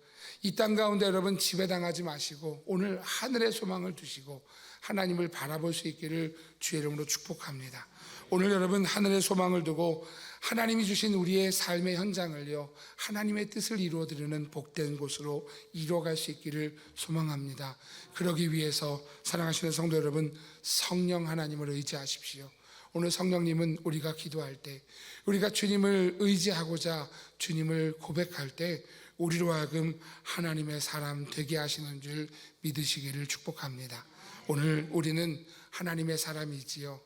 Speaker 1: 이 땅 가운데 여러분 지배당하지 마시고 오늘 하늘의 소망을 두시고 하나님을 바라볼 수 있기를 주의 이름으로 축복합니다. 오늘 여러분 하늘의 소망을 두고 하나님이 주신 우리의 삶의 현장을요, 하나님의 뜻을 이루어드리는 복된 곳으로 이루어갈 수 있기를 소망합니다. 그러기 위해서 사랑하시는 성도 여러분, 성령 하나님을 의지하십시오. 오늘 성령님은 우리가 기도할 때, 우리가 주님을 의지하고자 주님을 고백할 때 우리로 하여금 하나님의 사람 되게 하시는 줄 믿으시기를 축복합니다. 오늘 우리는 하나님의 사람이지요.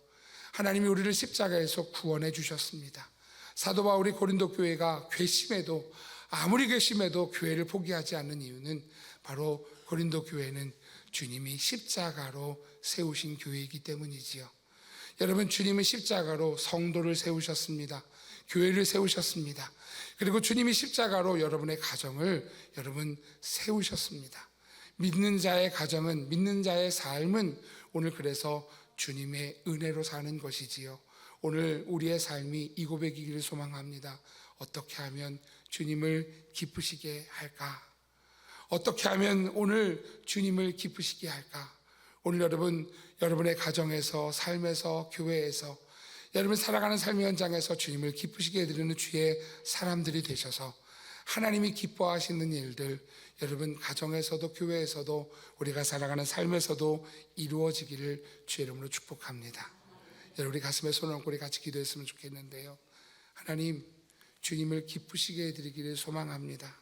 Speaker 1: 하나님이 우리를 십자가에서 구원해 주셨습니다. 사도 바울이 고린도 교회가 괘씸해도, 아무리 괘씸해도 교회를 포기하지 않는 이유는 바로 고린도 교회는 주님이 십자가로 세우신 교회이기 때문이지요. 여러분, 주님은 십자가로 성도를 세우셨습니다. 교회를 세우셨습니다. 그리고 주님이 십자가로 여러분의 가정을 여러분 세우셨습니다. 믿는 자의 가정은, 믿는 자의 삶은 오늘 그래서 주님의 은혜로 사는 것이지요. 오늘 우리의 삶이 이 고백이기를 소망합니다. 어떻게 하면 주님을 기쁘시게 할까? 어떻게 하면 오늘 주님을 기쁘시게 할까? 오늘 여러분의 가정에서, 삶에서, 교회에서, 여러분 살아가는 삶의 현장에서 주님을 기쁘시게 해드리는 주의 사람들이 되셔서 하나님이 기뻐하시는 일들, 여러분 가정에서도 교회에서도 우리가 살아가는 삶에서도 이루어지기를 주의 이름으로 축복합니다. 여러분, 우리 가슴에 손을 얹고 우리 같이 기도했으면 좋겠는데요. 하나님, 주님을 기쁘시게 해드리기를 소망합니다.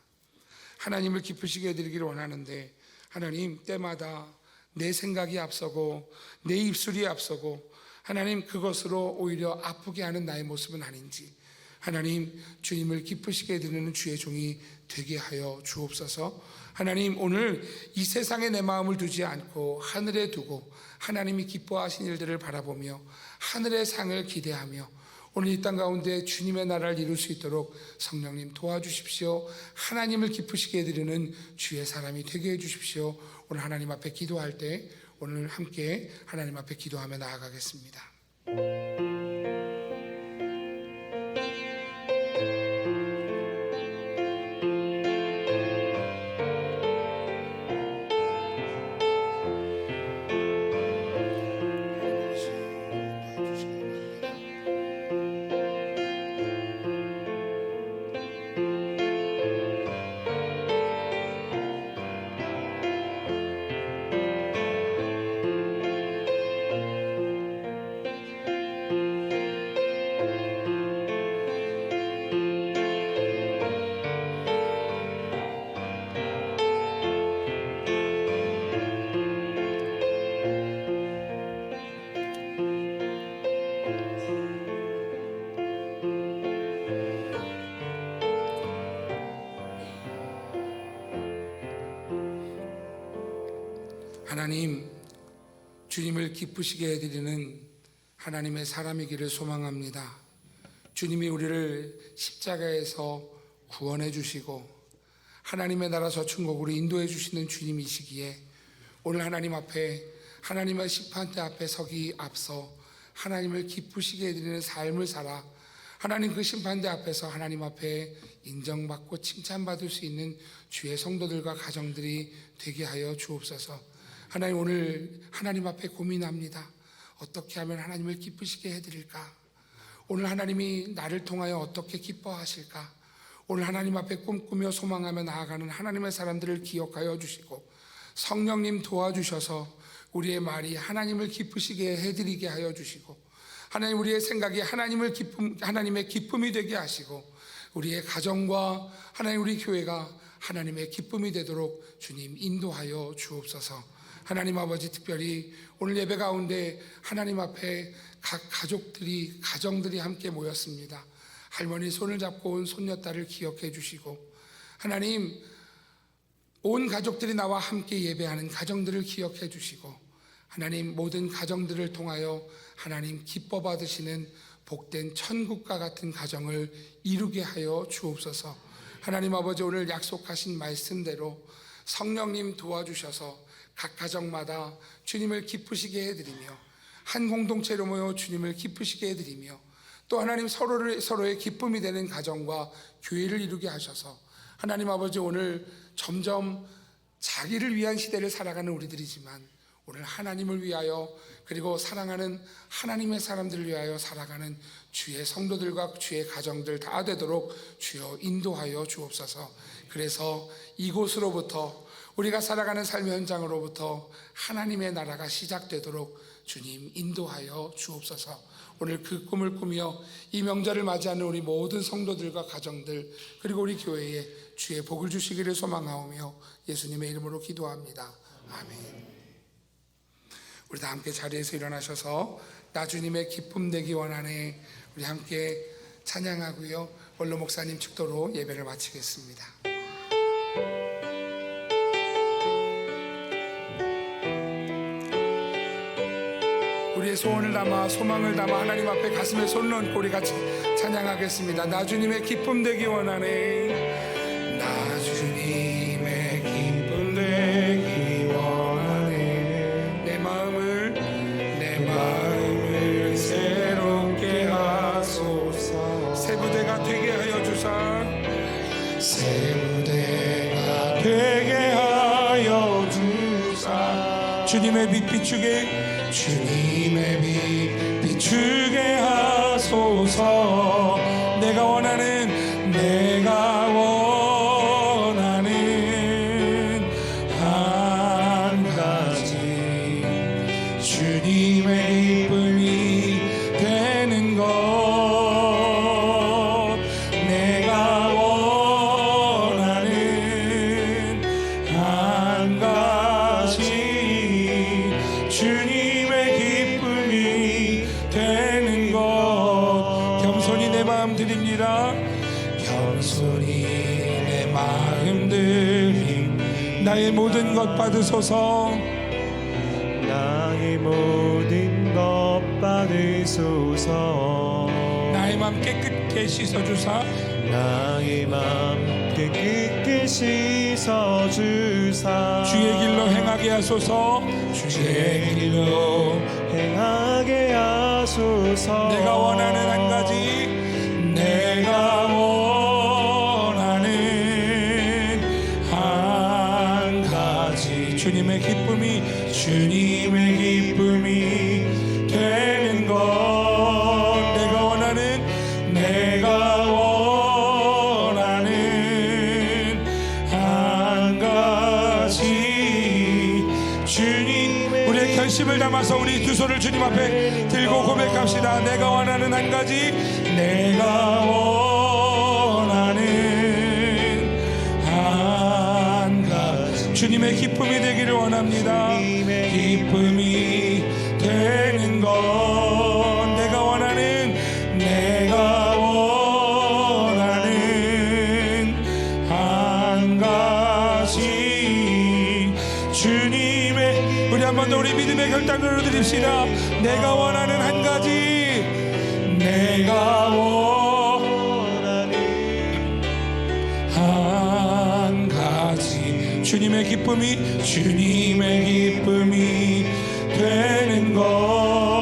Speaker 1: 하나님을 기쁘시게 해드리기를 원하는데, 하나님, 때마다 내 생각이 앞서고 내 입술이 앞서고 하나님, 그것으로 오히려 아프게 하는 나의 모습은 아닌지, 하나님, 주님을 기쁘시게 해드리는 주의 종이 되게 하여 주옵소서. 하나님, 오늘 이 세상에 내 마음을 두지 않고 하늘에 두고 하나님이 기뻐하신 일들을 바라보며 하늘의 상을 기대하며 오늘 이 땅 가운데 주님의 나라를 이룰 수 있도록 성령님 도와주십시오. 하나님을 기쁘시게 해드리는 주의 사람이 되게 해주십시오. 오늘 하나님 앞에 기도할 때 오늘 함께 하나님 앞에 기도하며 나아가겠습니다. 하나님, 주님을 기쁘시게 해드리는 하나님의 사람이기를 소망합니다. 주님이 우리를 십자가에서 구원해 주시고 하나님의 나라 저천국으로 인도해 주시는 주님이시기에 오늘 하나님 앞에, 하나님의 심판대 앞에 서기 앞서 하나님을 기쁘시게 해드리는 삶을 살아 하나님 그 심판대 앞에서 하나님 앞에 인정받고 칭찬받을 수 있는 주의 성도들과 가정들이 되게 하여 주옵소서. 하나님, 오늘 하나님 앞에 고민합니다. 어떻게 하면 하나님을 기쁘시게 해드릴까? 오늘 하나님이 나를 통하여 어떻게 기뻐하실까? 오늘 하나님 앞에 꿈꾸며 소망하며 나아가는 하나님의 사람들을 기억하여 주시고 성령님 도와주셔서 우리의 말이 하나님을 기쁘시게 해드리게 하여 주시고, 하나님, 우리의 생각이 하나님의 기쁨이 되게 하시고, 우리의 가정과 하나님, 우리 교회가 하나님의 기쁨이 되도록 주님 인도하여 주옵소서. 하나님 아버지, 특별히 오늘 예배 가운데 하나님 앞에 각 가정들이 함께 모였습니다. 할머니 손을 잡고 온 손녀딸을 기억해 주시고, 하나님, 온 가족들이 나와 함께 예배하는 가정들을 기억해 주시고, 하나님, 모든 가정들을 통하여 하나님 기뻐 받으시는 복된 천국과 같은 가정을 이루게 하여 주옵소서. 하나님 아버지, 오늘 약속하신 말씀대로 성령님 도와주셔서 각 가정마다 주님을 기쁘시게 해드리며, 한 공동체로 모여 주님을 기쁘시게 해드리며, 또 하나님 서로의 기쁨이 되는 가정과 교회를 이루게 하셔서, 하나님 아버지, 오늘 점점 자기를 위한 시대를 살아가는 우리들이지만 오늘 하나님을 위하여, 그리고 사랑하는 하나님의 사람들을 위하여 살아가는 주의 성도들과 주의 가정들 다 되도록 주여 인도하여 주옵소서. 그래서 이곳으로부터, 우리가 살아가는 삶의 현장으로부터 하나님의 나라가 시작되도록 주님 인도하여 주옵소서. 오늘 그 꿈을 꾸며 이 명절을 맞이하는 우리 모든 성도들과 가정들, 그리고 우리 교회에 주의 복을 주시기를 소망하오며 예수님의 이름으로 기도합니다. 아멘. 우리 다 함께 자리에서 일어나셔서 나 주님의 기쁨 되기 원하네, 우리 함께 찬양하고요, 원로 목사님 축도로 예배를 마치겠습니다. 우리의 소원을 담아, 소망을 담아 하나님 앞에 가슴에 손을 얹고 우리 같이 찬양하겠습니다. 나 주님의 기쁨 되기 원하네, 나 주님의 기쁨 되기 원하네, 내 마음을 새롭게 하소서. 새 부대가 되게 하여 주사, 새 부대가 되게 하여 주사. 주님의 빛 비추게, 주님의 빛 비추게 하소서. 내가 원하는 한 가지, 주님의 기쁨이 되는 것. 내가 원하는 한 가지, 주님의 기쁨이 되는 것. 겸손히 내 마음 드립니다. 겸손히 내 마음 드림, 나의 모든 것 받으소서.
Speaker 2: 나의 모든 것 받으소서.
Speaker 1: 나의 마음 깨끗게 씻어주사,
Speaker 2: 나의 마음 깨끗게 씻어주사.
Speaker 1: 주의 길로 행하게 하소서. 주의 길로
Speaker 2: 행하게 하소서.
Speaker 1: 내가 원하는 한 가지, 내가 원하는 한 가지, 주님의 기쁨이 되는 것. 내가 원하는 한 가지, 주님. 우리의 결심을 담아서 우리 두 손을 주님 앞에 들고 고백합시다. 내가 원하는 한 가지, 내가 원하는 한 가지, 주님의 기쁨이 되기를 원합니다. 기쁨이 되는 것. 내가 원하는 한 가지, 주님의. 우리 한 번 더 우리 믿음의 결단으로 드립시다. 내가 원하는 한 가지, 내가 원하는 한 가지, 주님의 기쁨이 되는 것.